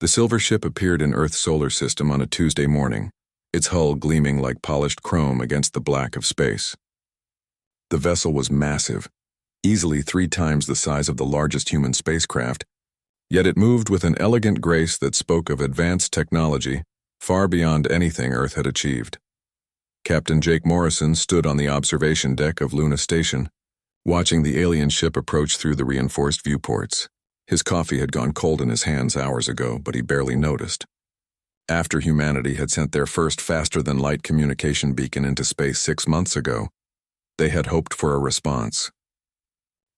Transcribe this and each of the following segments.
The silver ship appeared in Earth's solar system on a Tuesday morning, its hull gleaming like polished chrome against the black of space. The vessel was massive, easily 3 times the size of the largest human spacecraft, yet it moved with an elegant grace that spoke of advanced technology far beyond anything Earth had achieved. Captain Jake Morrison stood on the observation deck of Luna Station, watching the alien ship approach through the reinforced viewports. His coffee had gone cold in his hands hours ago, but he barely noticed. After humanity had sent their first faster-than-light communication beacon into space 6 months ago, they had hoped for a response.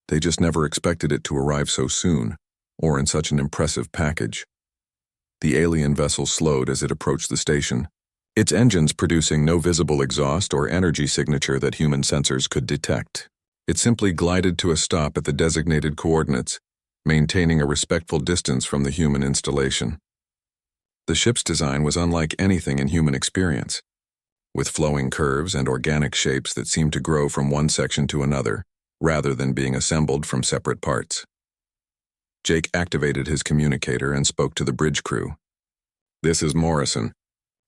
They just never expected it to arrive so soon, or in such an impressive package. The alien vessel slowed as it approached the station, its engines producing no visible exhaust or energy signature that human sensors could detect. It simply glided to a stop at the designated coordinates, maintaining a respectful distance from the human installation. The ship's design was unlike anything in human experience, with flowing curves and organic shapes that seemed to grow from one section to another, rather than being assembled from separate parts. Jake activated his communicator and spoke to the bridge crew. "This is Morrison.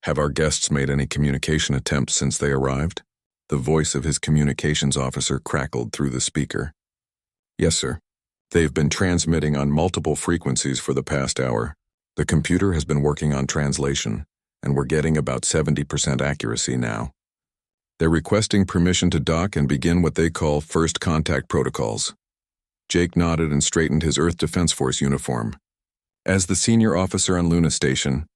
Have our guests made any communication attempts since they arrived?" The voice of his communications officer crackled through the speaker. "Yes, sir. They've been transmitting on multiple frequencies for the past hour. The computer has been working on translation, and we're getting about 70% accuracy now. They're requesting permission to dock and begin what they call first contact protocols." Jake nodded and straightened his Earth Defense Force uniform. As the senior officer on Luna Station,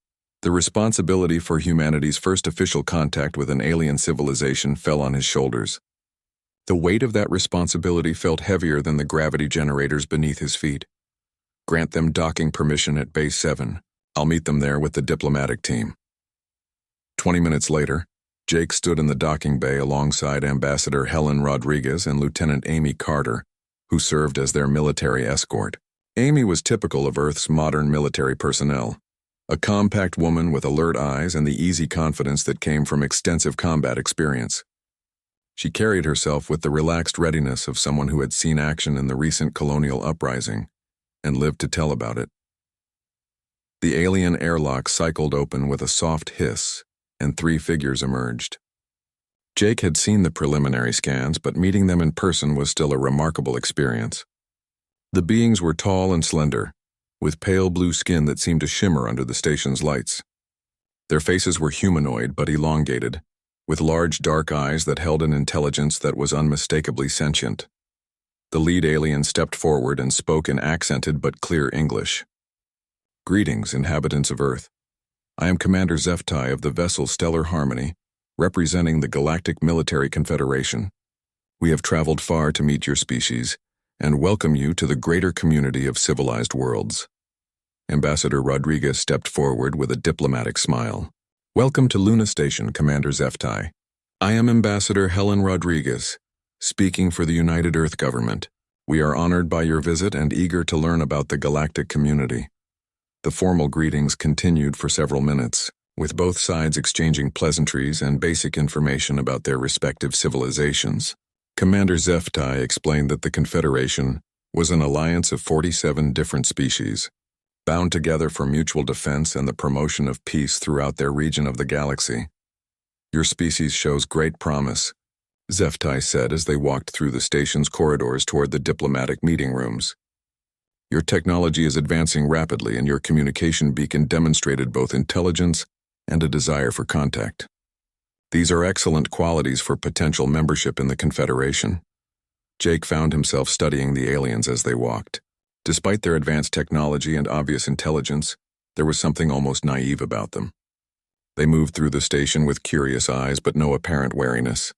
the responsibility for humanity's first official contact with an alien civilization fell on his shoulders. The weight of that responsibility felt heavier than the gravity generators beneath his feet. "Grant them docking permission at Base 7. I'll meet them there with the diplomatic team." 20 minutes later, Jake stood in the docking bay alongside Ambassador Helen Rodriguez and Lieutenant Amy Carter, who served as their military escort. Amy was typical of Earth's modern military personnel, a compact woman with alert eyes and the easy confidence that came from extensive combat experience. She carried herself with the relaxed readiness of someone who had seen action in the recent colonial uprising and lived to tell about it. The alien airlock cycled open with a soft hiss, and 3 figures emerged. Jake had seen the preliminary scans, but meeting them in person was still a remarkable experience. The beings were tall and slender, with pale blue skin that seemed to shimmer under the station's lights. Their faces were humanoid but elongated, with large dark eyes that held an intelligence that was unmistakably sentient. The lead alien stepped forward and spoke in accented but clear English. "Greetings, inhabitants of Earth. I am Commander Zeftai of the vessel Stellar Harmony, representing the Galactic Military Confederation. We have traveled far to meet your species and welcome you to the greater community of civilized worlds." Ambassador Rodriguez stepped forward with a diplomatic smile. "Welcome to Luna Station, Commander Zeftai. I am Ambassador Helen Rodriguez, speaking for the United Earth Government. We are honored by your visit and eager to learn about the galactic community." The formal greetings continued for several minutes, with both sides exchanging pleasantries and basic information about their respective civilizations. Commander Zeftai explained that the Confederation was an alliance of 47 different species, bound together for mutual defense and the promotion of peace throughout their region of the galaxy. "Your species shows great promise," Zeftai said as they walked through the station's corridors toward the diplomatic meeting rooms. "Your technology is advancing rapidly, and your communication beacon demonstrated both intelligence and a desire for contact. These are excellent qualities for potential membership in the Confederation." Jake found himself studying the aliens as they walked. Despite their advanced technology and obvious intelligence, there was something almost naive about them. They moved through the station with curious eyes but no apparent wariness.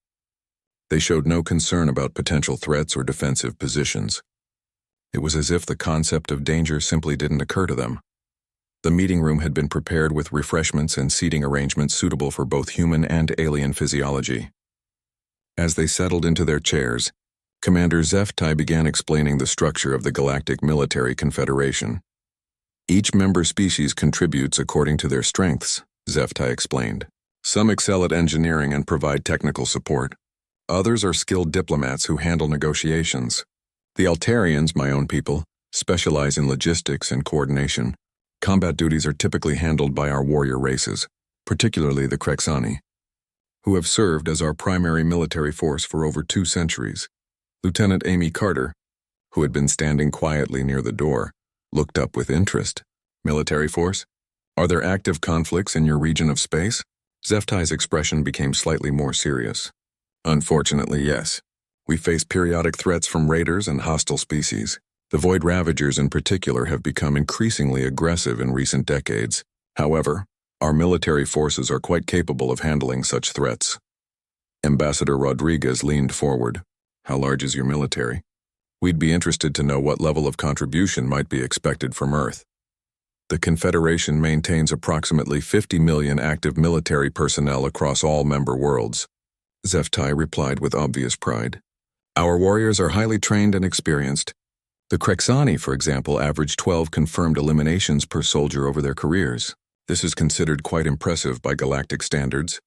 They showed no concern about potential threats or defensive positions. It was as if the concept of danger simply didn't occur to them. The meeting room had been prepared with refreshments and seating arrangements suitable for both human and alien physiology. As they settled into their chairs, Commander Zeftai began explaining the structure of the Galactic Military Confederation. "Each member species contributes according to their strengths," Zeftai explained. "Some excel at engineering and provide technical support. Others are skilled diplomats who handle negotiations. The Altarians, my own people, specialize in logistics and coordination, Combat duties are typically handled by our warrior races, particularly the Krexani, who have served as our primary military force for over 2 centuries. Lieutenant Amy Carter, who had been standing quietly near the door, looked up with interest. Military force? Are there active conflicts in your region of space? Zeftai's expression became slightly more serious. Unfortunately, yes. We face periodic threats from raiders and hostile species. The Void Ravagers in particular have become increasingly aggressive in recent decades. However, our military forces are quite capable of handling such threats. Ambassador Rodriguez leaned forward. How large is your military? We'd be interested to know what level of contribution might be expected from Earth. The Confederation maintains approximately 50 million active military personnel across all member worlds. Zeftai replied with obvious pride. Our warriors are highly trained and experienced. The Krexani, for example, average 12 confirmed eliminations per soldier over their careers. This is considered quite impressive by galactic standards.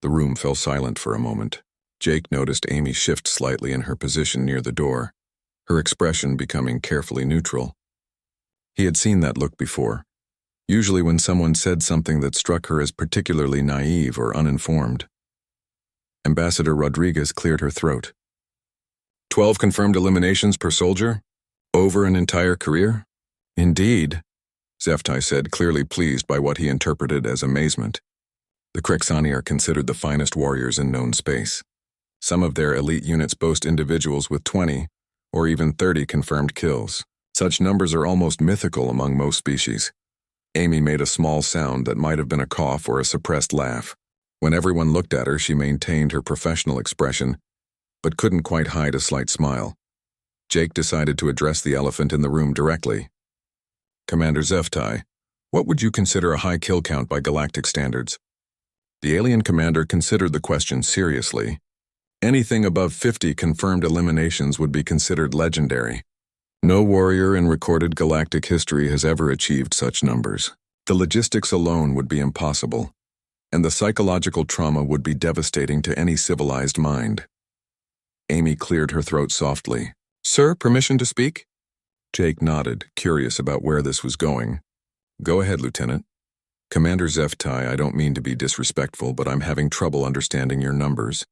The room fell silent for a moment. Jake noticed Amy shift slightly in her position near the door, her expression becoming carefully neutral. He had seen that look before, usually when someone said something that struck her as particularly naive or uninformed. Ambassador Rodriguez cleared her throat. 12 confirmed eliminations per soldier? Over an entire career? Indeed, Zeftai said, clearly pleased by what he interpreted as amazement. The Krexani are considered the finest warriors in known space. Some of their elite units boast individuals with 20 or even 30 confirmed kills. Such numbers are almost mythical among most species. Amy made a small sound that might have been a cough or a suppressed laugh. When everyone looked at her, she maintained her professional expression, but couldn't quite hide a slight smile. Jake decided to address the elephant in the room directly. Commander Zeftai, what would you consider a high kill count by galactic standards? The alien commander considered the question seriously. Anything above 50 confirmed eliminations would be considered legendary. No warrior in recorded galactic history has ever achieved such numbers. The logistics alone would be impossible, and the psychological trauma would be devastating to any civilized mind. Amy cleared her throat softly. Sir, permission to speak? Jake nodded, curious about where this was going. Go ahead, Lieutenant. Commander Zeftai, I don't mean to be disrespectful, but I'm having trouble understanding your numbers.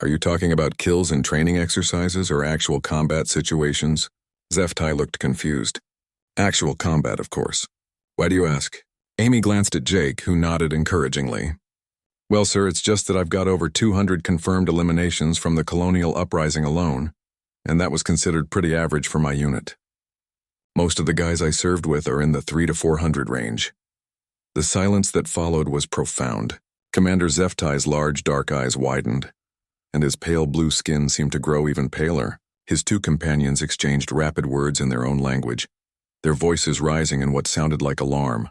Are you talking about kills in training exercises or actual combat situations? Zeftai looked confused. Actual combat, of course. Why do you ask? Amy glanced at Jake, who nodded encouragingly. Well, sir, it's just that I've got over 200 confirmed eliminations from the Colonial Uprising alone, and that was considered pretty average for my unit. Most of the guys I served with are in the 300 to 400 range. The silence that followed was profound. Commander Zeftai's large dark eyes widened, and his pale blue skin seemed to grow even paler. His 2 companions exchanged rapid words in their own language, their voices rising in what sounded like alarm.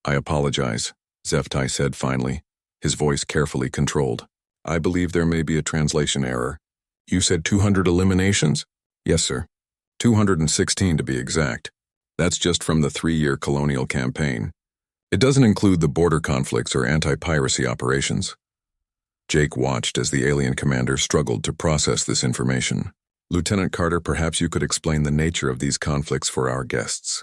I apologize, Zeftai said finally, his voice carefully controlled. I believe there may be a translation error. You said 200 eliminations? Yes, sir. 216 to be exact. That's just from the 3-year colonial campaign. It doesn't include the border conflicts or anti-piracy operations. Jake watched as the alien commander struggled to process this information. Lieutenant Carter, perhaps you could explain the nature of these conflicts for our guests.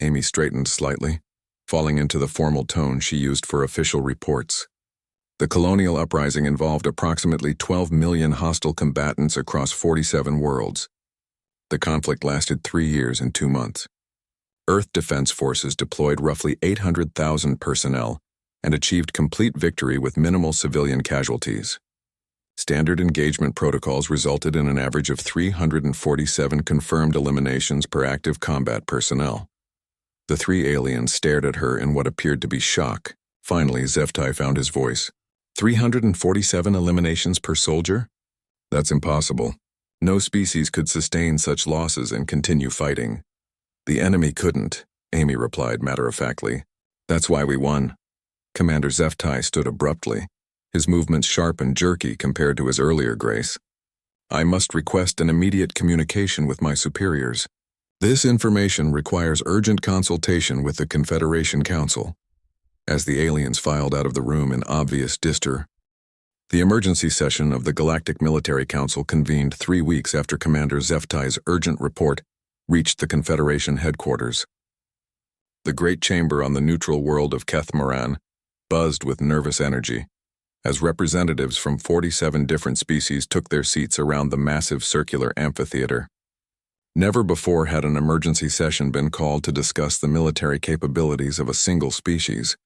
Amy straightened slightly, falling into the formal tone she used for official reports. The colonial uprising involved approximately 12 million hostile combatants across 47 worlds. The conflict lasted 3 years and 2 months. Earth Defense Forces deployed roughly 800,000 personnel and achieved complete victory with minimal civilian casualties. Standard engagement protocols resulted in an average of 347 confirmed eliminations per active combat personnel. The 3 aliens stared at her in what appeared to be shock. Finally, Zeftai found his voice. 347 eliminations per soldier? That's impossible. No species could sustain such losses and continue fighting. The enemy couldn't, Amy replied matter-of-factly. That's why we won. Commander Zeftai stood abruptly, his movements sharp and jerky compared to his earlier grace. I must request an immediate communication with my superiors. This information requires urgent consultation with the Confederation Council. As the aliens filed out of the room in obvious disdain, the emergency session of the Galactic Military Council convened 3 weeks after Commander Zeftai's urgent report reached the Confederation headquarters. The great chamber on the neutral world of Kethmaran buzzed with nervous energy as representatives from 47 different species took their seats around the massive circular amphitheater. Never before had an emergency session been called to discuss the military capabilities of a single species,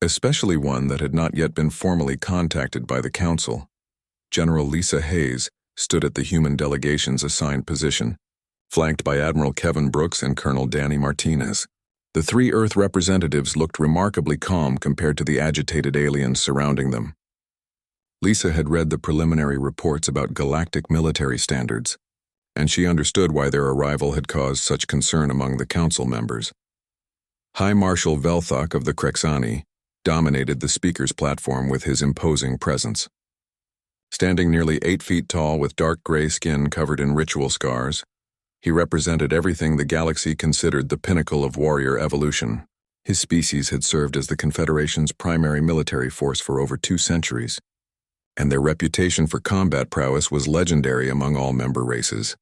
especially one that had not yet been formally contacted by the Council. General Lisa Hayes stood at the human delegation's assigned position, flanked by Admiral Kevin Brooks and Colonel Danny Martinez. The three Earth representatives looked remarkably calm compared to the agitated aliens surrounding them. Lisa had read the preliminary reports about galactic military standards, and she understood why their arrival had caused such concern among the Council members. High Marshal Velthok of the Krexani dominated the speaker's platform with his imposing presence. Standing nearly 8 feet tall with dark gray skin covered in ritual scars, he represented everything the galaxy considered the pinnacle of warrior evolution. His species had served as the Confederation's primary military force for over 2 centuries, and their reputation for combat prowess was legendary among all member races.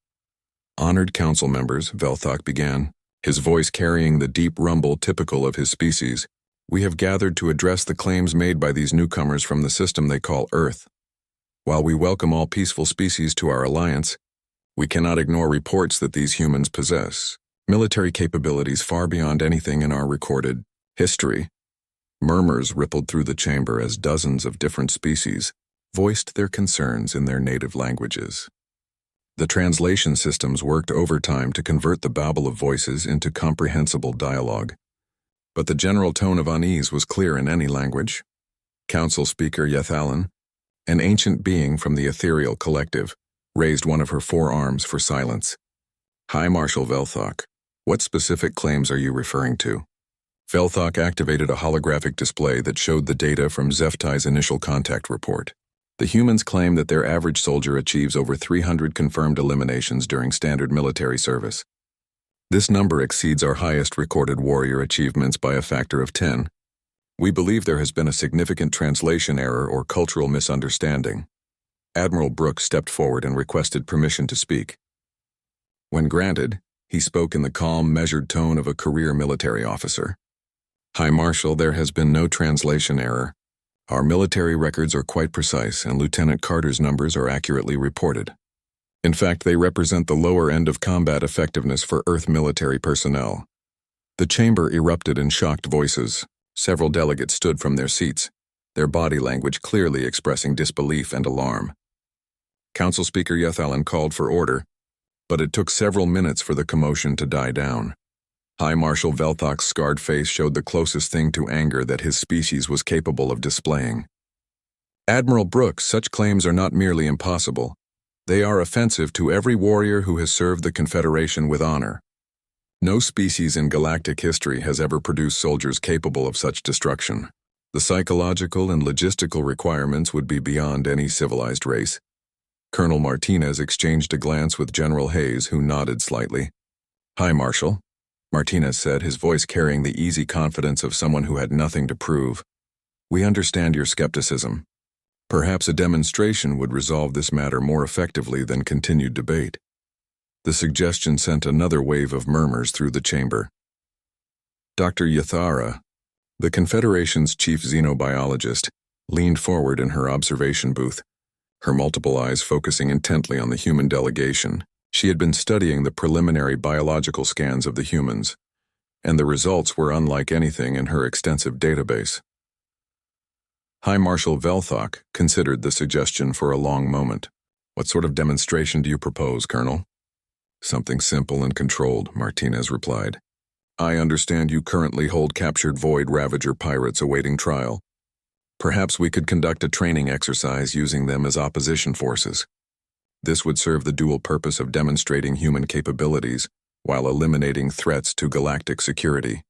Honored Council members, Velthok began, his voice carrying the deep rumble typical of his species. We have gathered to address the claims made by these newcomers from the system they call Earth. While we welcome all peaceful species to our alliance, we cannot ignore reports that these humans possess military capabilities far beyond anything in our recorded history. Murmurs rippled through the chamber as dozens of different species voiced their concerns in their native languages. The translation systems worked overtime to convert the babble of voices into comprehensible dialogue, but the general tone of unease was clear in any language. Council Speaker Yethalin, an ancient being from the ethereal collective, raised one of her forearms for silence. High Marshal Velthok, what specific claims are you referring to? Velthok activated a holographic display that showed the data from Zeftai's initial contact report. The humans claim that their average soldier achieves over 300 confirmed eliminations during standard military service. This number exceeds our highest recorded warrior achievements by a factor of 10. We believe there has been a significant translation error or cultural misunderstanding. Admiral Brooks stepped forward and requested permission to speak. When granted, he spoke in the calm, measured tone of a career military officer. High Marshal, there has been no translation error. Our military records are quite precise, and Lieutenant Carter's numbers are accurately reported. In fact, they represent the lower end of combat effectiveness for Earth military personnel. The chamber erupted in shocked voices. Several delegates stood from their seats, their body language clearly expressing disbelief and alarm. Council Speaker Yethalin called for order, but it took several minutes for the commotion to die down. High Marshal Velthok's scarred face showed the closest thing to anger that his species was capable of displaying. Admiral Brooks, such claims are not merely impossible. They are offensive to every warrior who has served the Confederation with honor. No species in galactic history has ever produced soldiers capable of such destruction. The psychological and logistical requirements would be beyond any civilized race. Colonel Martinez exchanged a glance with General Hayes, who nodded slightly. High Marshal, Martinez said, his voice carrying the easy confidence of someone who had nothing to prove. We understand your skepticism. Perhaps a demonstration would resolve this matter more effectively than continued debate. The suggestion sent another wave of murmurs through the chamber. Dr. Yathara, the Confederation's chief xenobiologist, leaned forward in her observation booth, her multiple eyes focusing intently on the human delegation. She had been studying the preliminary biological scans of the humans, and the results were unlike anything in her extensive database. High Marshal Velthok considered the suggestion for a long moment. What sort of demonstration do you propose, Colonel? Something simple and controlled, Martinez replied. I understand you currently hold captured Void Ravager pirates awaiting trial. Perhaps we could conduct a training exercise using them as opposition forces. This would serve the dual purpose of demonstrating human capabilities while eliminating threats to galactic security.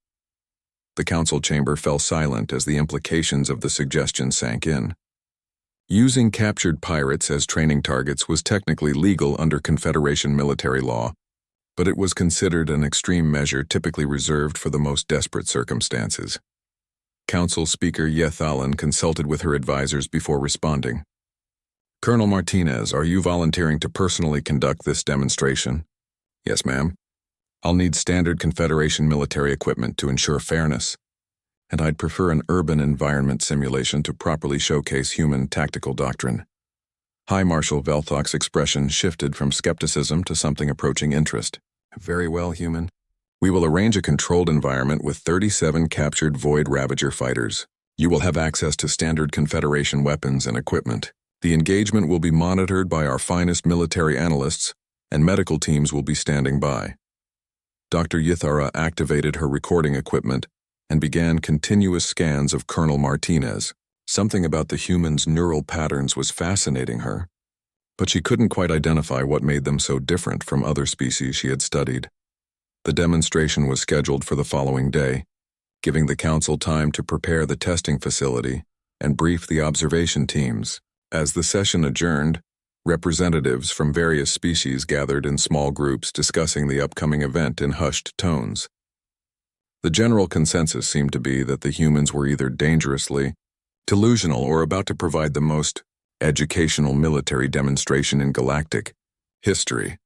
The council chamber fell silent as the implications of the suggestion sank in. Using captured pirates as training targets was technically legal under Confederation military law, but it was considered an extreme measure typically reserved for the most desperate circumstances. Council Speaker Yethalin consulted with her advisors before responding. Colonel Martinez, are you volunteering to personally conduct this demonstration? Yes, ma'am. I'll need standard Confederation military equipment to ensure fairness, and I'd prefer an urban environment simulation to properly showcase human tactical doctrine. High Marshal Velthok's expression shifted from skepticism to something approaching interest. Very well, human. We will arrange a controlled environment with 37 captured Void Ravager fighters. You will have access to standard Confederation weapons and equipment. The engagement will be monitored by our finest military analysts, and medical teams will be standing by. Dr. Yithara activated her recording equipment and began continuous scans of Colonel Martinez. Something about the human's neural patterns was fascinating her, but she couldn't quite identify what made them so different from other species she had studied. The demonstration was scheduled for the following day, giving the council time to prepare the testing facility and brief the observation teams. As the session adjourned, representatives from various species gathered in small groups discussing the upcoming event in hushed tones. The general consensus seemed to be that the humans were either dangerously delusional or about to provide the most educational military demonstration in galactic history.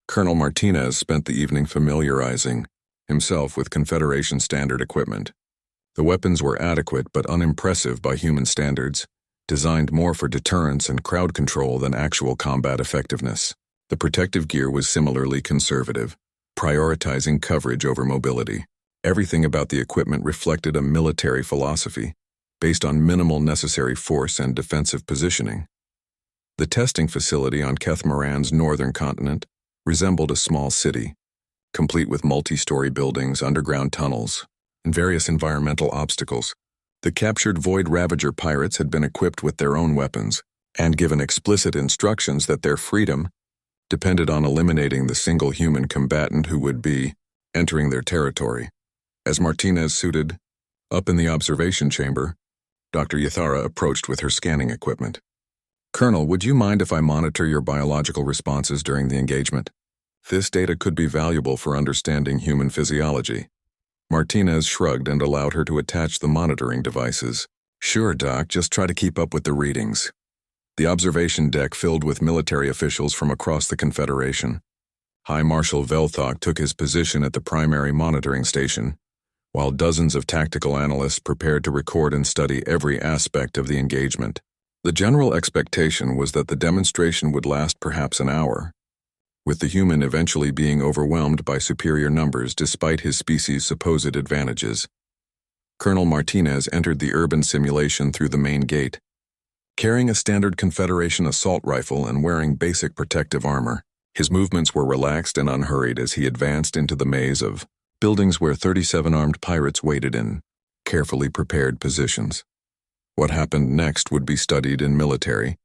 Colonel Martinez spent the evening familiarizing himself with Confederation standard equipment. The weapons were adequate but unimpressive by human standards, designed more for deterrence and crowd control than actual combat effectiveness. The protective gear was similarly conservative, prioritizing coverage over mobility. Everything about the equipment reflected a military philosophy, based on minimal necessary force and defensive positioning. The testing facility on Kethmaran's northern continent resembled a small city, complete with multi-story buildings, underground tunnels, and various environmental obstacles. The captured Void Ravager pirates had been equipped with their own weapons and given explicit instructions that their freedom depended on eliminating the single human combatant who would be entering their territory. As Martinez suited up in the observation chamber, Dr. Yithara approached with her scanning equipment. "Colonel, would you mind if I monitor your biological responses during the engagement? This data could be valuable for understanding human physiology." Martinez shrugged and allowed her to attach the monitoring devices. "Sure, Doc, just try to keep up with the readings." The observation deck filled with military officials from across the Confederation. High Marshal Velthok took his position at the primary monitoring station, while dozens of tactical analysts prepared to record and study every aspect of the engagement. The general expectation was that the demonstration would last perhaps an hour, with the human eventually being overwhelmed by superior numbers despite his species' supposed advantages. Colonel Martinez entered the urban simulation through the main gate, carrying a standard Confederation assault rifle and wearing basic protective armor. His movements were relaxed and unhurried as he advanced into the maze of buildings where 37 armed pirates waited in carefully prepared positions. What happened next would be studied in military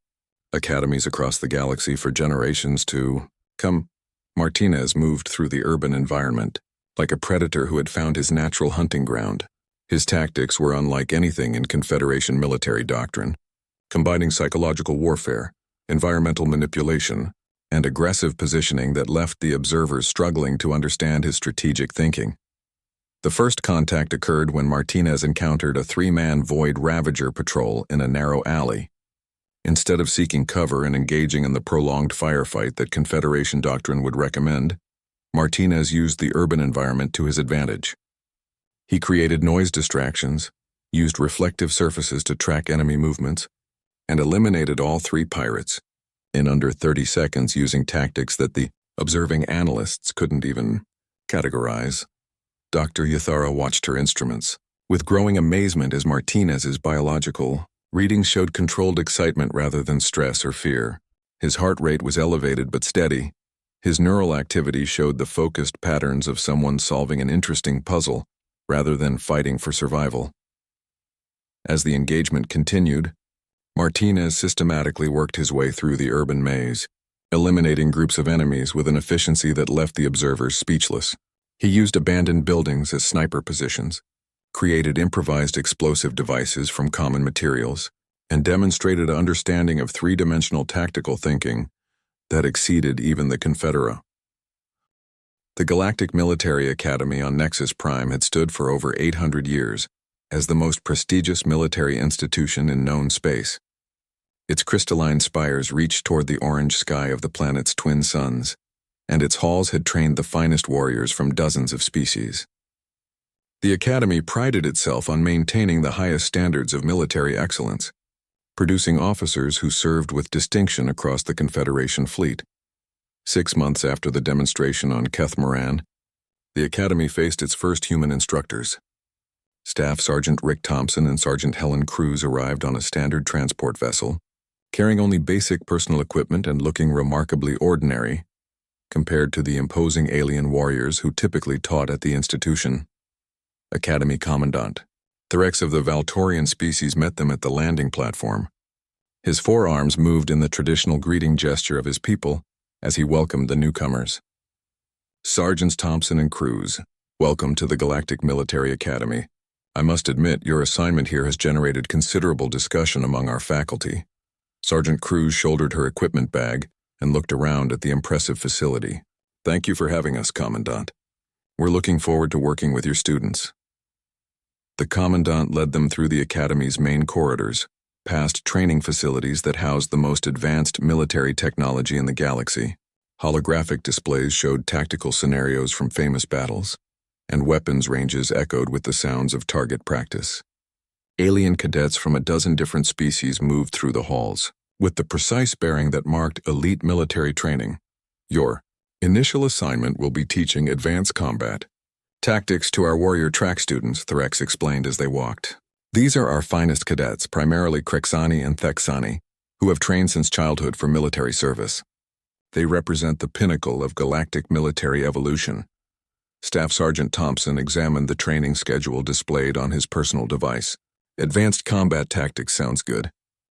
academies across the galaxy for generations to come. Martinez moved through the urban environment, like a predator who had found his natural hunting ground. His tactics were unlike anything in Confederation military doctrine, combining psychological warfare, environmental manipulation, and aggressive positioning that left the observers struggling to understand his strategic thinking. The first contact occurred when Martinez encountered a 3-man Void Ravager patrol in a narrow alley. Instead of seeking cover and engaging in the prolonged firefight that Confederation doctrine would recommend, Martinez used the urban environment to his advantage. He created noise distractions, used reflective surfaces to track enemy movements, and eliminated all 3 pirates in under 30 seconds using tactics that the observing analysts couldn't even categorize. Dr. Yithara watched her instruments with growing amazement as Martinez's biological readings showed controlled excitement rather than stress or fear. His heart rate was elevated but steady. His neural activity showed the focused patterns of someone solving an interesting puzzle rather than fighting for survival. As the engagement continued, Martinez systematically worked his way through the urban maze, eliminating groups of enemies with an efficiency that left the observers speechless. He used abandoned buildings as sniper positions, created improvised explosive devices from common materials, and demonstrated an understanding of 3-dimensional tactical thinking that exceeded even the Confedera. The Galactic Military Academy on Nexus Prime had stood for over 800 years as the most prestigious military institution in known space. Its crystalline spires reached toward the orange sky of the planet's twin suns, and its halls had trained the finest warriors from dozens of species. The Academy prided itself on maintaining the highest standards of military excellence, producing officers who served with distinction across the Confederation fleet. 6 months after the demonstration on Kethmaran, the Academy faced its first human instructors. Staff Sergeant Rick Thompson and Sergeant Helen Cruz arrived on a standard transport vessel, carrying only basic personal equipment and looking remarkably ordinary compared to the imposing alien warriors who typically taught at the institution. Academy Commandant Threx of the Valtorian species met them at the landing platform. His forearms moved in the traditional greeting gesture of his people as he welcomed the newcomers. Sergeants Thompson and Cruz, welcome to the Galactic Military Academy. I must admit, your assignment here has generated considerable discussion among our faculty. Sergeant Cruz shouldered her equipment bag and looked around at the impressive facility. Thank you for having us, Commandant. We're looking forward to working with your students. The Commandant led them through the Academy's main corridors, past training facilities that housed the most advanced military technology in the galaxy. Holographic displays showed tactical scenarios from famous battles, and weapons ranges echoed with the sounds of target practice. Alien cadets from a dozen different species moved through the halls, with the precise bearing that marked elite military training. Your initial assignment will be teaching advanced combat tactics to our warrior track students, Threx explained as they walked. These are our finest cadets, primarily Krexani and Thexani, who have trained since childhood for military service. They represent the pinnacle of galactic military evolution. Staff Sergeant Thompson examined the training schedule displayed on his personal device. Advanced combat tactics sounds good.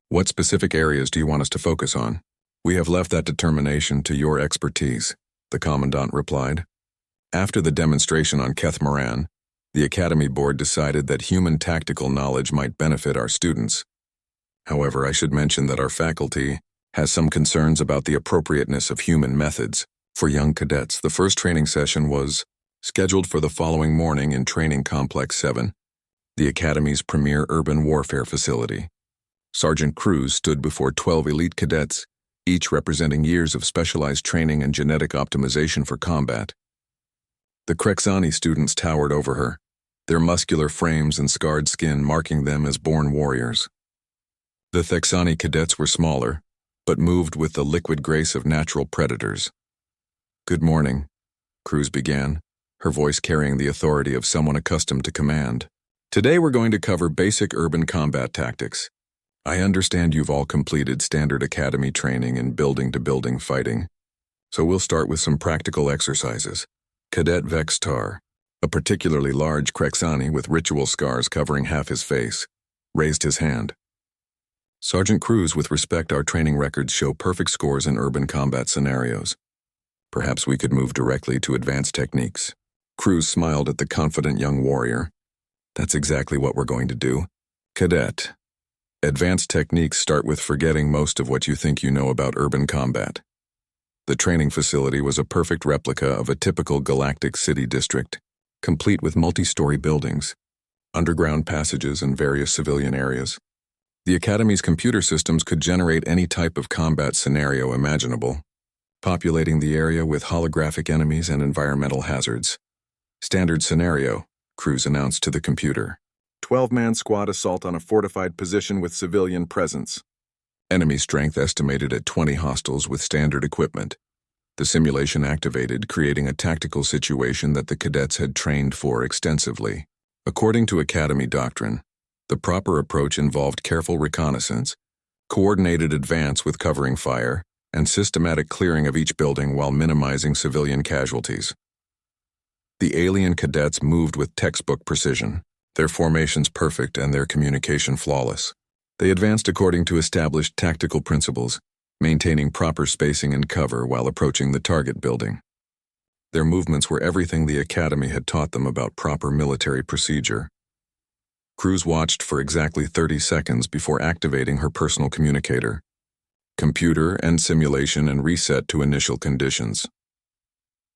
What specific areas do you want us to focus on? We have left that determination to your expertise, the Commandant replied. After the demonstration on Kethmaran, the Academy Board decided that human tactical knowledge might benefit our students. However, I should mention that our faculty has some concerns about the appropriateness of human methods. For young cadets, the first training session was scheduled for the following morning in Training Complex 7, the Academy's premier urban warfare facility. Sergeant Cruz stood before 12 elite cadets, each representing years of specialized training and genetic optimization for combat. The Krexani students towered over her, their muscular frames and scarred skin marking them as born warriors. The Thexani cadets were smaller, but moved with the liquid grace of natural predators. Good morning, Cruz began, her voice carrying the authority of someone accustomed to command. Today we're going to cover basic urban combat tactics. I understand you've all completed standard academy training in building-to-building fighting, so we'll start with some practical exercises. Cadet Vextar, a particularly large Krexani with ritual scars covering half his face, raised his hand. Sergeant Cruz, with respect, our training records show perfect scores in urban combat scenarios. Perhaps we could move directly to advanced techniques. Cruz smiled at the confident young warrior. That's exactly what we're going to do. Cadet, advanced techniques start with forgetting most of what you think you know about urban combat. The training facility was a perfect replica of a typical galactic city district, complete with multi-story buildings, underground passages, and various civilian areas. The Academy's computer systems could generate any type of combat scenario imaginable, populating the area with holographic enemies and environmental hazards. Standard scenario, Cruz announced to the computer. 12-man squad assault on a fortified position with civilian presence. Enemy strength estimated at 20 hostiles with standard equipment. The simulation activated, creating a tactical situation that the cadets had trained for extensively. According to Academy doctrine, the proper approach involved careful reconnaissance, coordinated advance with covering fire, and systematic clearing of each building while minimizing civilian casualties. The alien cadets moved with textbook precision, their formations perfect and their communication flawless. They advanced according to established tactical principles, maintaining proper spacing and cover while approaching the target building. Their movements were everything the Academy had taught them about proper military procedure. Cruz watched for exactly 30 seconds before activating her personal communicator. Computer, end simulation, and reset to initial conditions.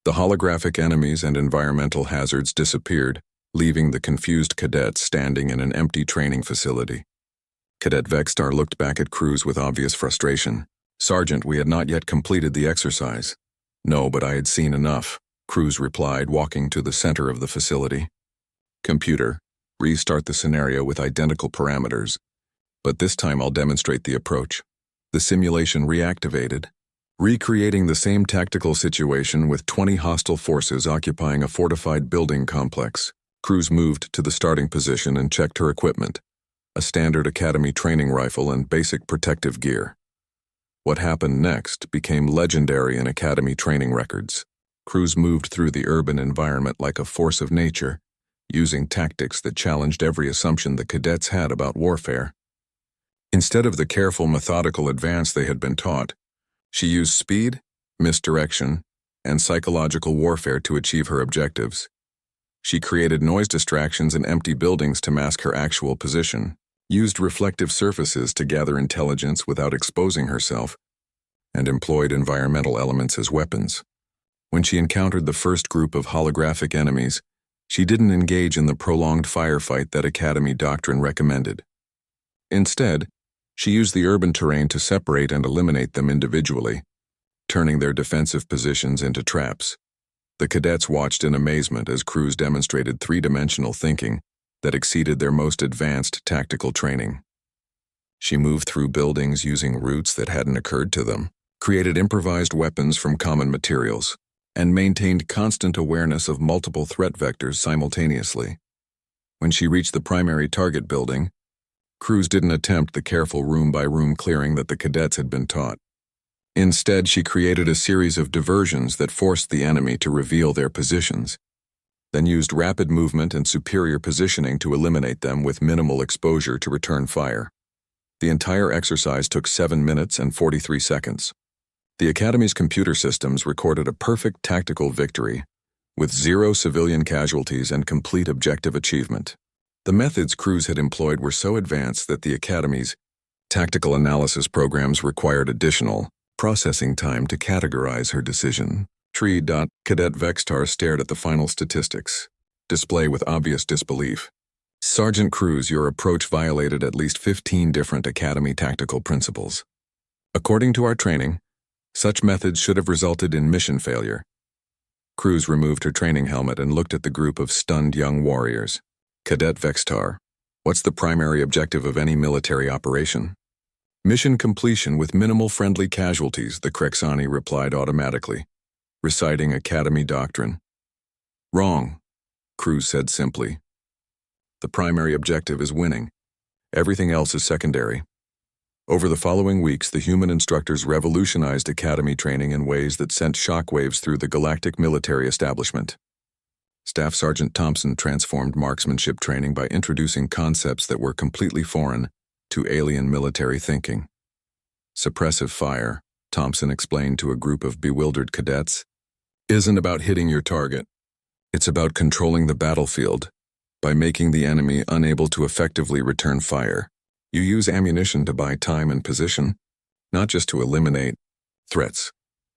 The holographic enemies and environmental hazards disappeared, leaving the confused cadets standing in an empty training facility. Cadet Vextar looked back at Cruz with obvious frustration. Sergeant, we had not yet completed the exercise. No, but I had seen enough, Cruz replied, walking to the center of the facility. Computer, restart the scenario with identical parameters, but this time I'll demonstrate the approach. The simulation reactivated, recreating the same tactical situation with 20 hostile forces occupying a fortified building complex. Cruz moved to the starting position and checked her equipment, a standard Academy training rifle and basic protective gear. What happened next became legendary in Academy training records. Cruz moved through the urban environment like a force of nature, using tactics that challenged every assumption the cadets had about warfare. Instead of the careful, methodical advance they had been taught, she used speed, misdirection, and psychological warfare to achieve her objectives. She created noise distractions in empty buildings to mask her actual position, used reflective surfaces to gather intelligence without exposing herself, and employed environmental elements as weapons. When she encountered the first group of holographic enemies, she didn't engage in the prolonged firefight that Academy doctrine recommended. Instead, she used the urban terrain to separate and eliminate them individually, turning their defensive positions into traps. The cadets watched in amazement as Cruz demonstrated three-dimensional thinking that exceeded their most advanced tactical training. She moved through buildings using routes that hadn't occurred to them, created improvised weapons from common materials, and maintained constant awareness of multiple threat vectors simultaneously. When she reached the primary target building, Cruz didn't attempt the careful room-by-room clearing that the cadets had been taught. Instead, she created a series of diversions that forced the enemy to reveal their positions, then used rapid movement and superior positioning to eliminate them with minimal exposure to return fire. The entire exercise took 7 minutes and 43 seconds. The Academy's computer systems recorded a perfect tactical victory, with 0 civilian casualties and complete objective achievement. The methods Cruz had employed were so advanced that the Academy's tactical analysis programs required additional processing time to categorize her decision. Cadet Vextar stared at the final statistics, display with obvious disbelief. Sergeant Cruz, your approach violated at least 15 different Academy tactical principles. According to our training, such methods should have resulted in mission failure. Cruz removed her training helmet and looked at the group of stunned young warriors. Cadet Vextar, what's the primary objective of any military operation? Mission completion with minimal friendly casualties, the Krexani replied automatically, reciting Academy doctrine. Wrong, Cruz said simply. The primary objective is winning. Everything else is secondary. Over the following weeks, the human instructors revolutionized Academy training in ways that sent shockwaves through the galactic military establishment. Staff Sergeant Thompson transformed marksmanship training by introducing concepts that were completely foreign to alien military thinking. Suppressive fire, Thompson explained to a group of bewildered cadets, isn't about hitting your target. It's about controlling the battlefield by making the enemy unable to effectively return fire. You use ammunition to buy time and position, not just to eliminate threats.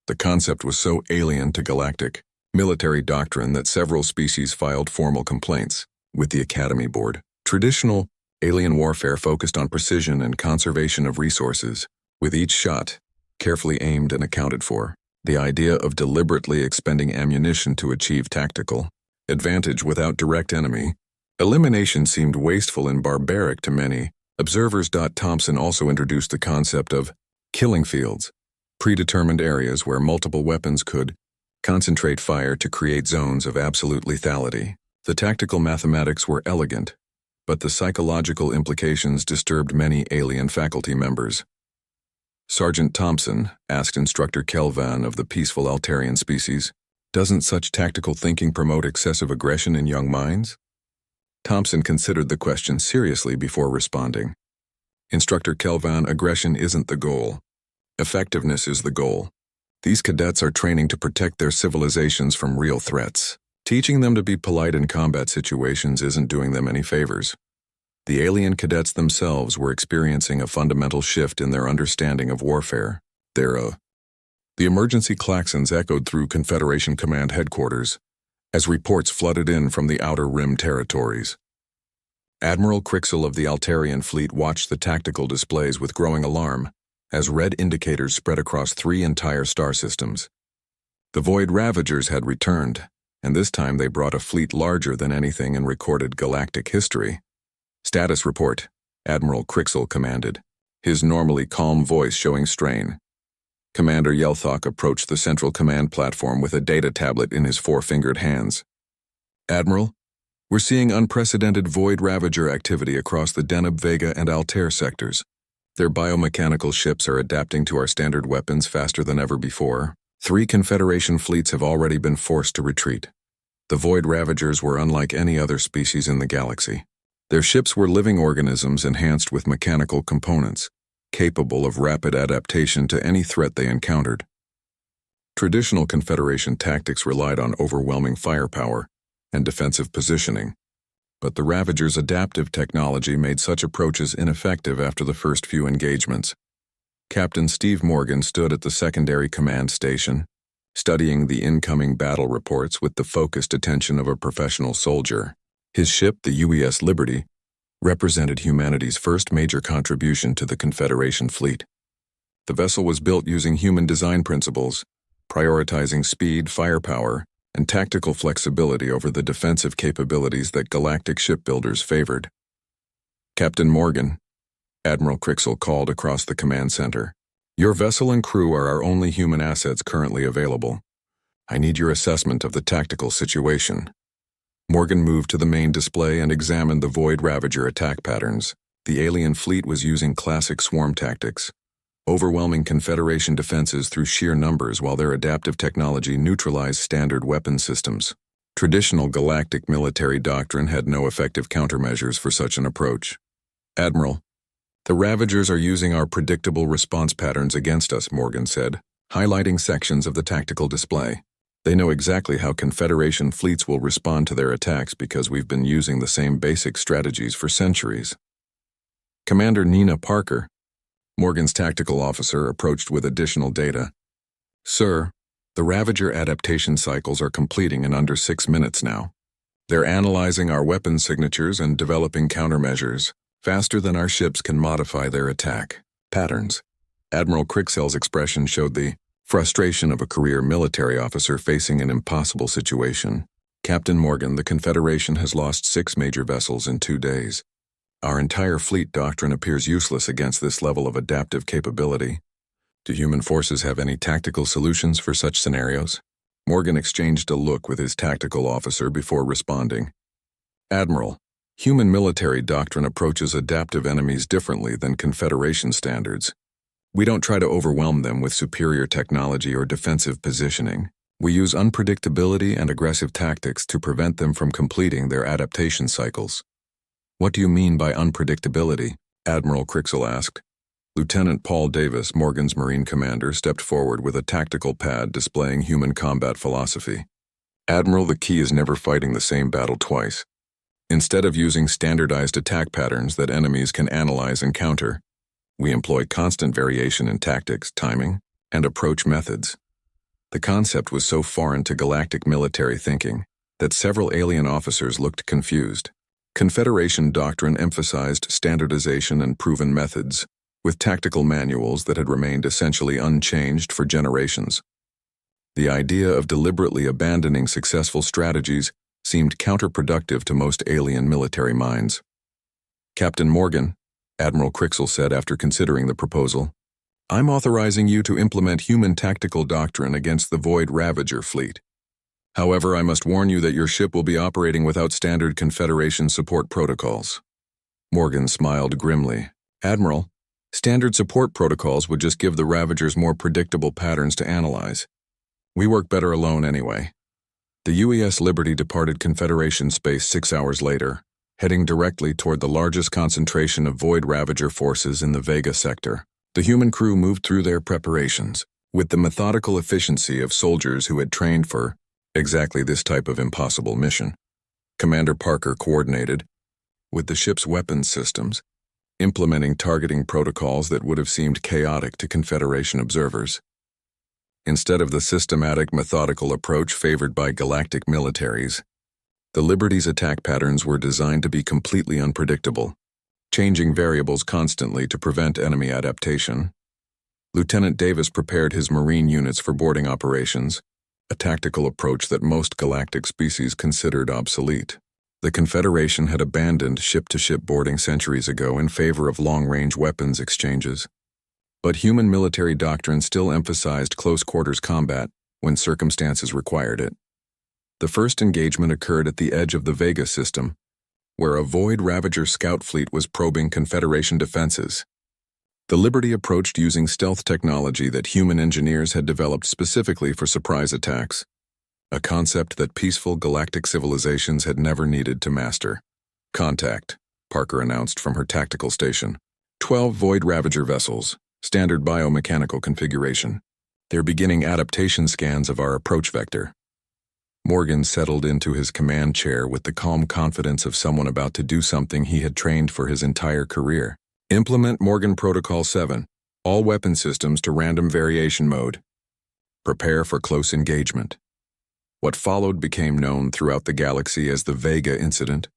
The concept was so alien to galactic military doctrine that several species filed formal complaints with the Academy Board. Traditional alien warfare focused on precision and conservation of resources, with each shot carefully aimed and accounted for. The idea of deliberately expending ammunition to achieve tactical advantage without direct enemy elimination seemed wasteful and barbaric to many observers. Thompson also introduced the concept of killing fields, predetermined areas where multiple weapons could concentrate fire to create zones of absolute lethality. The tactical mathematics were elegant, but the psychological implications disturbed many alien faculty members. Sergeant Thompson asked Instructor Kelvan of the peaceful Altarian species, doesn't such tactical thinking promote excessive aggression in young minds? Thompson considered the question seriously before responding. Instructor Kelvan, aggression isn't the goal. Effectiveness is the goal. These cadets are training to protect their civilizations from real threats. Teaching them to be polite in combat situations isn't doing them any favors. The alien cadets themselves were experiencing a fundamental shift in their understanding of warfare. The emergency klaxons echoed through Confederation Command headquarters as reports flooded in from the Outer Rim territories. Admiral Crixel of the Altarian fleet watched the tactical displays with growing alarm as red indicators spread across 3 entire star systems. The Void Ravagers had returned, and this time they brought a fleet larger than anything in recorded galactic history. "Status report," Admiral Crixel commanded, his normally calm voice showing strain. Commander Yelthok approached the central command platform with a data tablet in his four-fingered hands. "Admiral, we're seeing unprecedented Void Ravager activity across the Deneb, Vega, and Altair sectors. Their biomechanical ships are adapting to our standard weapons faster than ever before. 3 Confederation fleets have already been forced to retreat. The Void Ravagers were unlike any other species in the galaxy. Their ships were living organisms enhanced with mechanical components, capable of rapid adaptation to any threat they encountered. Traditional Confederation tactics relied on overwhelming firepower and defensive positioning, but the Ravagers' adaptive technology made such approaches ineffective after the first few engagements. Captain Steve Morgan stood at the secondary command station, studying the incoming battle reports with the focused attention of a professional soldier. His ship, the UES Liberty, represented humanity's first major contribution to the Confederation fleet. The vessel was built using human design principles, prioritizing speed, firepower, and tactical flexibility over the defensive capabilities that galactic shipbuilders favored. "Captain Morgan," Admiral Crixel called across the command center, "your vessel and crew are our only human assets currently available. I need your assessment of the tactical situation." Morgan moved to the main display and examined the Void Ravager attack patterns. The alien fleet was using classic swarm tactics, overwhelming Confederation defenses through sheer numbers while their adaptive technology neutralized standard weapon systems. Traditional galactic military doctrine had no effective countermeasures for such an approach. "Admiral, the Ravagers are using our predictable response patterns against us," Morgan said, highlighting sections of the tactical display. "They know exactly how Confederation fleets will respond to their attacks because we've been using the same basic strategies for centuries." Commander Nina Parker, Morgan's tactical officer, approached with additional data. "Sir, the Ravager adaptation cycles are completing in under 6 minutes now. They're analyzing our weapon signatures and developing countermeasures faster than our ships can modify their attack patterns." Admiral Crixel's expression showed the frustration of a career military officer facing an impossible situation. "Captain Morgan, the Confederation has lost 6 major vessels in 2 days. Our entire fleet doctrine appears useless against this level of adaptive capability. Do human forces have any tactical solutions for such scenarios?" Morgan exchanged a look with his tactical officer before responding. "Admiral, human military doctrine approaches adaptive enemies differently than Confederation standards. We don't try to overwhelm them with superior technology or defensive positioning. We use unpredictability and aggressive tactics to prevent them from completing their adaptation cycles." "What do you mean by unpredictability?" Admiral Crixel asked. Lieutenant Paul Davis, Morgan's Marine commander, stepped forward with a tactical pad displaying human combat philosophy. "Admiral, the key is never fighting the same battle twice. Instead of using standardized attack patterns that enemies can analyze and counter, we employ constant variation in tactics, timing, and approach methods." The concept was so foreign to galactic military thinking that several alien officers looked confused. Confederation doctrine emphasized standardization and proven methods, with tactical manuals that had remained essentially unchanged for generations. The idea of deliberately abandoning successful strategies seemed counterproductive to most alien military minds. "Captain Morgan," Admiral Crixel said after considering the proposal, "I'm authorizing you to implement human tactical doctrine against the Void Ravager fleet. However, I must warn you that your ship will be operating without standard Confederation support protocols." Morgan smiled grimly. "Admiral, standard support protocols would just give the Ravagers more predictable patterns to analyze. We work better alone anyway." The UES Liberty departed Confederation space 6 hours later, heading directly toward the largest concentration of Void Ravager forces in the Vega sector. The human crew moved through their preparations with the methodical efficiency of soldiers who had trained for exactly this type of impossible mission. Commander Parker coordinated with the ship's weapons systems, implementing targeting protocols that would have seemed chaotic to Confederation observers. Instead of the systematic, methodical approach favored by galactic militaries, the Liberty's attack patterns were designed to be completely unpredictable, changing variables constantly to prevent enemy adaptation. Lieutenant Davis prepared his Marine units for boarding operations, a tactical approach that most galactic species considered obsolete. The Confederation had abandoned ship-to-ship boarding centuries ago in favor of long-range weapons exchanges. But human military doctrine still emphasized close-quarters combat when circumstances required it. The first engagement occurred at the edge of the Vega system, where a Void Ravager scout fleet was probing Confederation defenses. The Liberty approached using stealth technology that human engineers had developed specifically for surprise attacks, a concept that peaceful galactic civilizations had never needed to master. "Contact," Parker announced from her tactical station. 12 Void Ravager vessels, standard biomechanical configuration. They're beginning adaptation scans of our approach vector. Morgan settled into his command chair with the calm confidence of someone about to do something he had trained for his entire career. Implement Morgan Protocol 7. All weapon systems to random variation mode. Prepare for close engagement. What followed became known throughout the galaxy as the Vega incident,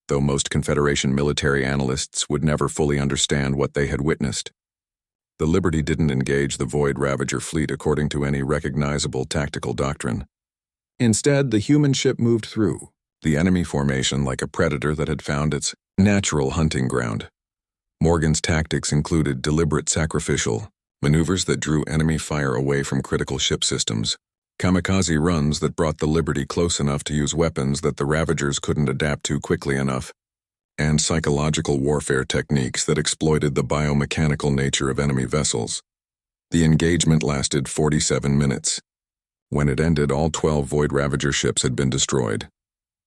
though most Confederation military analysts would never fully understand what they had witnessed. The Liberty didn't engage the Void Ravager fleet according to any recognizable tactical doctrine. Instead, the human ship moved through the enemy formation like a predator that had found its natural hunting ground. Morgan's tactics included deliberate sacrificial maneuvers that drew enemy fire away from critical ship systems, kamikaze runs that brought the Liberty close enough to use weapons that the Ravagers couldn't adapt to quickly enough, and psychological warfare techniques that exploited the biomechanical nature of enemy vessels. The engagement lasted 47 minutes. When it ended, all 12 Void Ravager ships had been destroyed,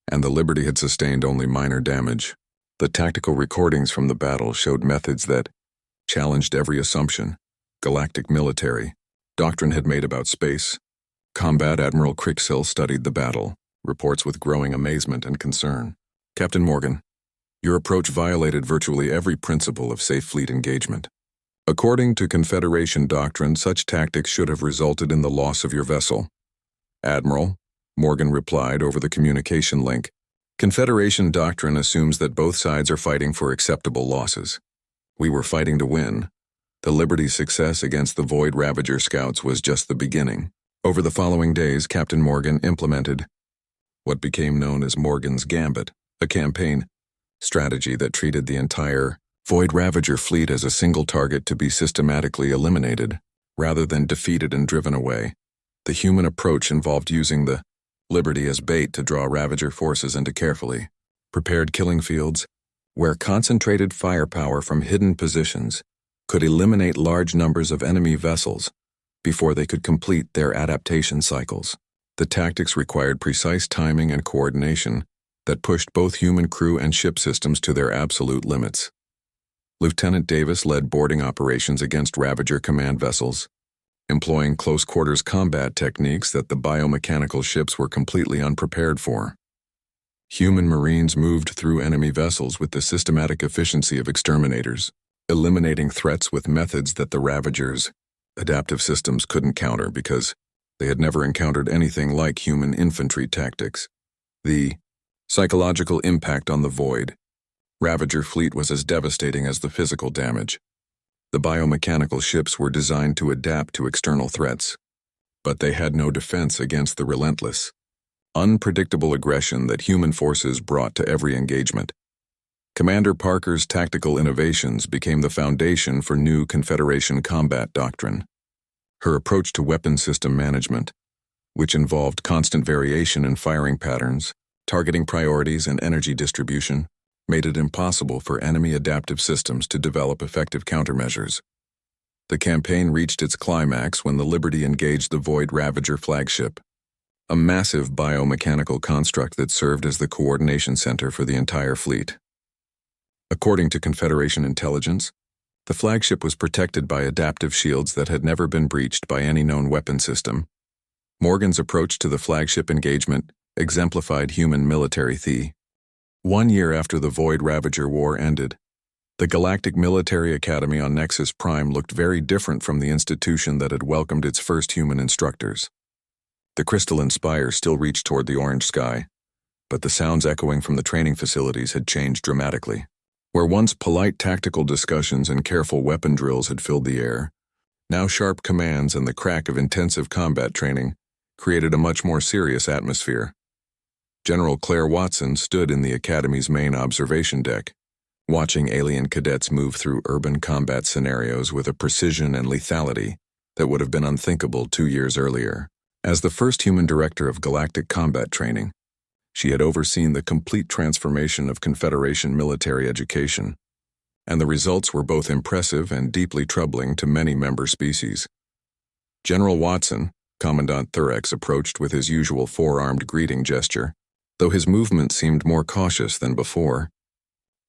and the Liberty had sustained only minor damage. The tactical recordings from the battle showed methods that challenged every assumption galactic military doctrine had made about space. Combat Admiral Crixill studied the battle, reports with growing amazement and concern. "Captain Morgan, your approach violated virtually every principle of safe fleet engagement. According to Confederation doctrine, such tactics should have resulted in the loss of your vessel." "Admiral," Morgan replied over the communication link, "Confederation doctrine assumes that both sides are fighting for acceptable losses. We were fighting to win. The Liberty's success against the Void Ravager scouts was just the beginning." Over the following days, Captain Morgan implemented what became known as Morgan's Gambit, a campaign strategy that treated the entire Void Ravager fleet as a single target to be systematically eliminated, rather than defeated and driven away. The human approach involved using the Liberty as bait to draw Ravager forces into carefully prepared killing fields, where concentrated firepower from hidden positions could eliminate large numbers of enemy vessels before they could complete their adaptation cycles. The tactics required precise timing and coordination that pushed both human crew and ship systems to their absolute limits. Lieutenant Davis led boarding operations against Ravager command vessels, employing close-quarters combat techniques that the biomechanical ships were completely unprepared for. Human Marines moved through enemy vessels with the systematic efficiency of exterminators, eliminating threats with methods that the Ravagers' adaptive systems couldn't counter because they had never encountered anything like human infantry tactics. The psychological impact on the Void Ravager fleet was as devastating as the physical damage. The biomechanical ships were designed to adapt to external threats, but they had no defense against the relentless, unpredictable aggression that human forces brought to every engagement. Commander Parker's tactical innovations became the foundation for new Confederation combat doctrine. Her approach to weapon system management, which involved constant variation in firing patterns, targeting priorities, and energy distribution, made it impossible for enemy adaptive systems to develop effective countermeasures. The campaign reached its climax when the Liberty engaged the Void Ravager flagship, a massive biomechanical construct that served as the coordination center for the entire fleet. According to Confederation intelligence, the flagship was protected by adaptive shields that had never been breached by any known weapon system. Morgan's approach to the flagship engagement exemplified human military the. 1 year after the Void Ravager War ended, the Galactic Military Academy on Nexus Prime looked very different from the institution that had welcomed its first human instructors. The crystalline spire still reached toward the orange sky, but the sounds echoing from the training facilities had changed dramatically. Where once polite tactical discussions and careful weapon drills had filled the air, now sharp commands and the crack of intensive combat training created a much more serious atmosphere. General Claire Watson stood in the Academy's main observation deck, watching alien cadets move through urban combat scenarios with a precision and lethality that would have been unthinkable 2 years earlier. As the first human director of galactic combat training, she had overseen the complete transformation of Confederation military education, and the results were both impressive and deeply troubling to many member species. General Watson, Commandant Thurex, approached with his usual four-armed greeting gesture, though his movement seemed more cautious than before.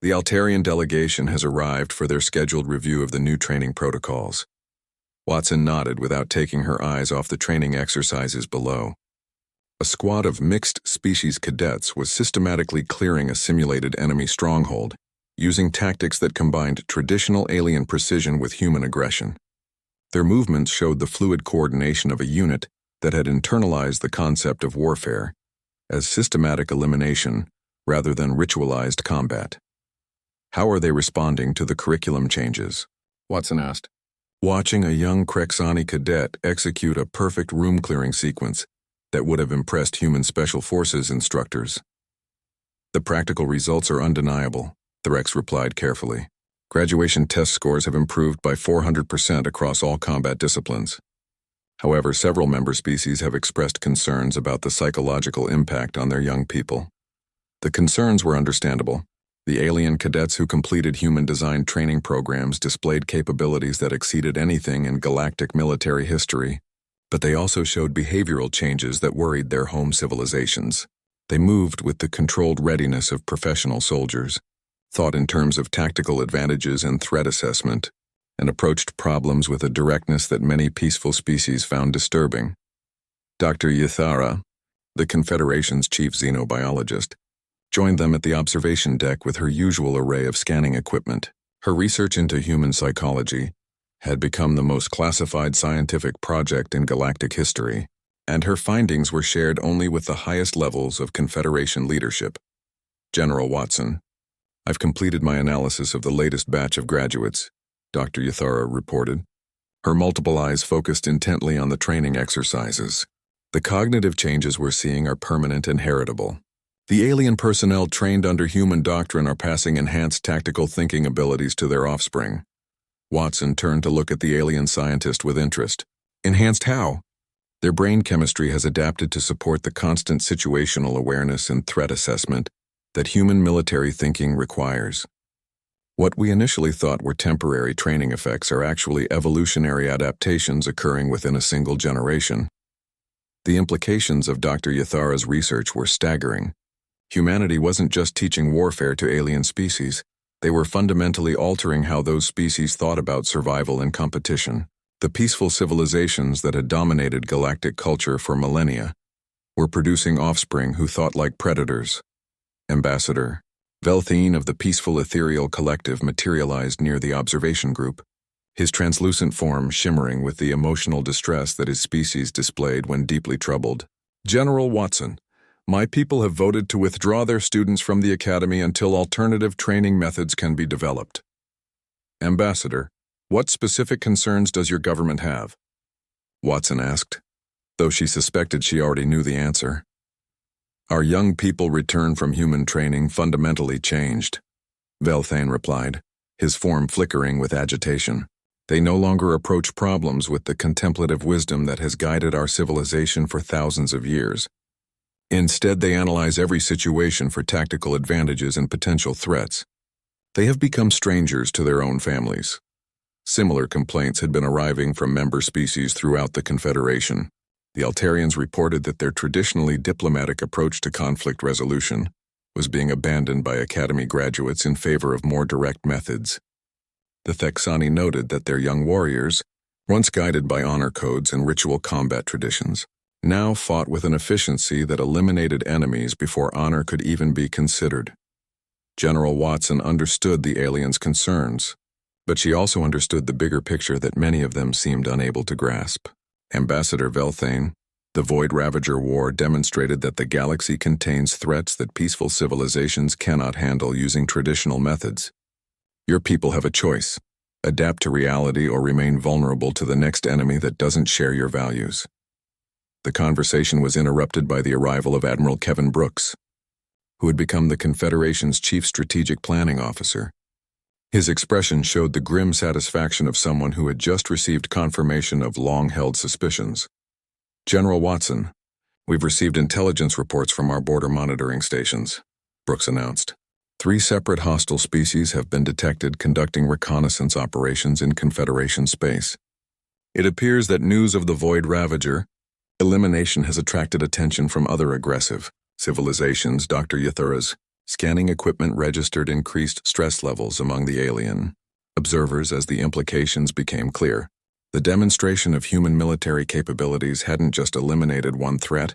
The Altarian delegation has arrived for their scheduled review of the new training protocols. Watson nodded without taking her eyes off the training exercises below. A squad of mixed-species cadets was systematically clearing a simulated enemy stronghold, using tactics that combined traditional alien precision with human aggression. Their movements showed the fluid coordination of a unit that had internalized the concept of warfare as systematic elimination rather than ritualized combat. "How are they responding to the curriculum changes?" Watson asked. Watching a young Krexani cadet execute a perfect room-clearing sequence that would have impressed human special forces instructors. "The practical results are undeniable," Thurex replied carefully. "Graduation test scores have improved by 400% across all combat disciplines. However, several member species have expressed concerns about the psychological impact on their young people. The concerns were understandable. The alien cadets who completed human-designed training programs displayed capabilities that exceeded anything in galactic military history, but they also showed behavioral changes that worried their home civilizations. They moved with the controlled readiness of professional soldiers, thought in terms of tactical advantages and threat assessment, and approached problems with a directness that many peaceful species found disturbing." Dr. Ythara, the Confederation's chief xenobiologist, joined them at the observation deck with her usual array of scanning equipment. Her research into human psychology had become the most classified scientific project in galactic history, and her findings were shared only with the highest levels of Confederation leadership. "General Watson, I've completed my analysis of the latest batch of graduates," Dr. Ythara reported. Her multiple eyes focused intently on the training exercises. "The cognitive changes we're seeing are permanent and heritable. The alien personnel trained under human doctrine are passing enhanced tactical thinking abilities to their offspring." Watson turned to look at the alien scientist with interest. "Enhanced how?" "Their brain chemistry has adapted to support the constant situational awareness and threat assessment that human military thinking requires. What we initially thought were temporary training effects are actually evolutionary adaptations occurring within a single generation." The implications of Dr. Ythara's research were staggering. Humanity wasn't just teaching warfare to alien species, they were fundamentally altering how those species thought about survival and competition. The peaceful civilizations that had dominated galactic culture for millennia were producing offspring who thought like predators. Ambassador Velthine of the Peaceful Ethereal Collective materialized near the observation group, his translucent form shimmering with the emotional distress that his species displayed when deeply troubled. "General Watson, my people have voted to withdraw their students from the Academy until alternative training methods can be developed." "Ambassador, what specific concerns does your government have?" Watson asked, though she suspected she already knew the answer. "Our young people return from human training fundamentally changed," Velthane replied, his form flickering with agitation. "They no longer approach problems with the contemplative wisdom that has guided our civilization for thousands of years. Instead, they analyze every situation for tactical advantages and potential threats. They have become strangers to their own families." Similar complaints had been arriving from member species throughout the Confederation. The Altarians reported that their traditionally diplomatic approach to conflict resolution was being abandoned by Academy graduates in favor of more direct methods. The Thexani noted that their young warriors, once guided by honor codes and ritual combat traditions, now fought with an efficiency that eliminated enemies before honor could even be considered. General Watson understood the aliens' concerns, but she also understood the bigger picture that many of them seemed unable to grasp. "Ambassador Velthane, the Void Ravager War demonstrated that the galaxy contains threats that peaceful civilizations cannot handle using traditional methods. Your people have a choice: adapt to reality or remain vulnerable to the next enemy that doesn't share your values." The conversation was interrupted by the arrival of Admiral Kevin Brooks, who had become the Confederation's chief strategic planning officer. His expression showed the grim satisfaction of someone who had just received confirmation of long-held suspicions. "General Watson, we've received intelligence reports from our border monitoring stations," Brooks announced. 3 separate hostile species have been detected conducting reconnaissance operations in Confederation space. It appears that news of the Void Ravager elimination has attracted attention from other aggressive civilizations. Dr. Yathura's scanning equipment registered increased stress levels among the alien observers as the implications became clear. The demonstration of human military capabilities hadn't just eliminated one threat,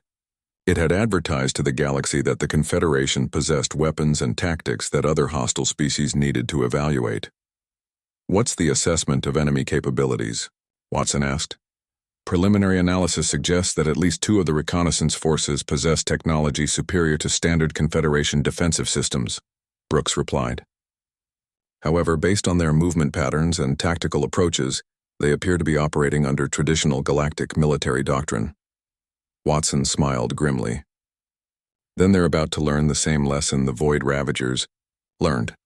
it had advertised to the galaxy that the Confederation possessed weapons and tactics that other hostile species needed to evaluate. "What's the assessment of enemy capabilities?" Watson asked. "Preliminary analysis suggests that at least 2 of the reconnaissance forces possess technology superior to standard Confederation defensive systems," Brooks replied. "However, based on their movement patterns and tactical approaches, they appear to be operating under traditional galactic military doctrine." Watson smiled grimly. "Then they're about to learn the same lesson the Void Ravagers learned."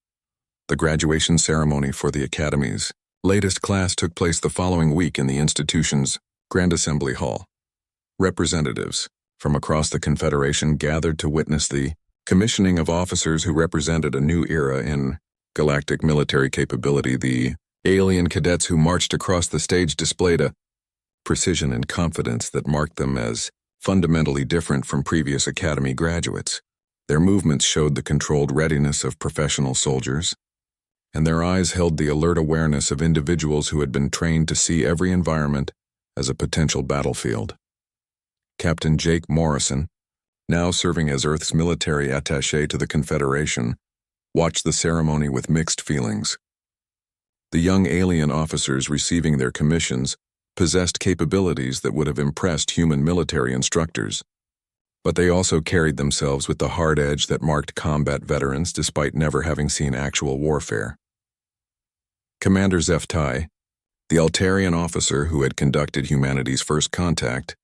The graduation ceremony for the Academy's latest class took place the following week in the institution's Grand Assembly Hall. Representatives from across the Confederation gathered to witness the commissioning of officers who represented a new era in galactic military capability. The alien cadets who marched across the stage displayed a precision and confidence that marked them as fundamentally different from previous Academy graduates. Their movements showed the controlled readiness of professional soldiers, and their eyes held the alert awareness of individuals who had been trained to see every environment as a potential battlefield. Captain Jake Morrison, now serving as Earth's military attaché to the Confederation, watched the ceremony with mixed feelings. The young alien officers receiving their commissions possessed capabilities that would have impressed human military instructors, but they also carried themselves with the hard edge that marked combat veterans despite never having seen actual warfare. Commander Zeftai, the Altarian officer who had conducted humanity's first contact,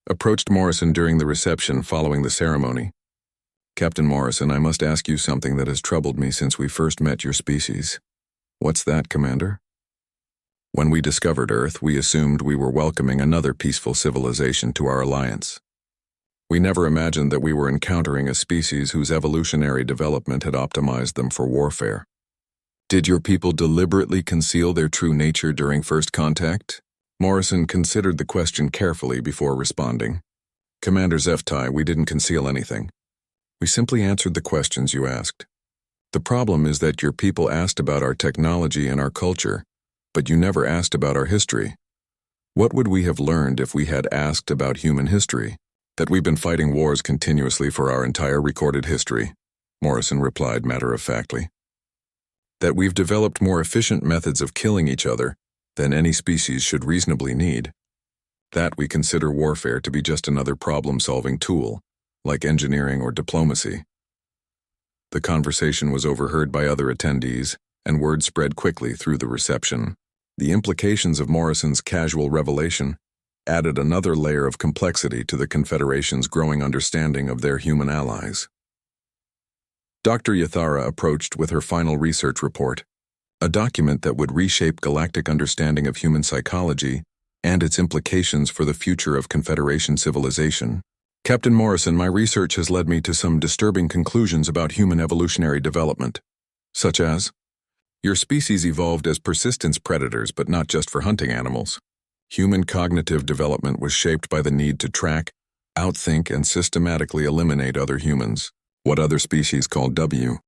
approached Morrison during the reception following the ceremony. "Captain Morrison, I must ask you something that has troubled me since we first met your species." "What's that, Commander?" "When we discovered Earth, we assumed we were welcoming another peaceful civilization to our alliance. We never imagined that we were encountering a species whose evolutionary development had optimized them for warfare. Did your people deliberately conceal their true nature during first contact?" Morrison considered the question carefully before responding. "Commander Zeftai, we didn't conceal anything. We simply answered the questions you asked. The problem is that your people asked about our technology and our culture, but you never asked about our history. What would we have learned if we had asked about human history? That we've been fighting wars continuously for our entire recorded history," Morrison replied matter-of-factly. "That we've developed more efficient methods of killing each other than any species should reasonably need. That we consider warfare to be just another problem-solving tool, like engineering or diplomacy." The conversation was overheard by other attendees, and word spread quickly through the reception. The implications of Morrison's casual revelation added another layer of complexity to the Confederation's growing understanding of their human allies. Dr. Yathara approached with her final research report, a document that would reshape galactic understanding of human psychology and its implications for the future of Confederation civilization. "Captain Morrison, my research has led me to some disturbing conclusions about human evolutionary development, such as, your species evolved as persistence predators, but not just for hunting animals. Human cognitive development was shaped by the need to track, outthink, and systematically eliminate other humans, what other species call W.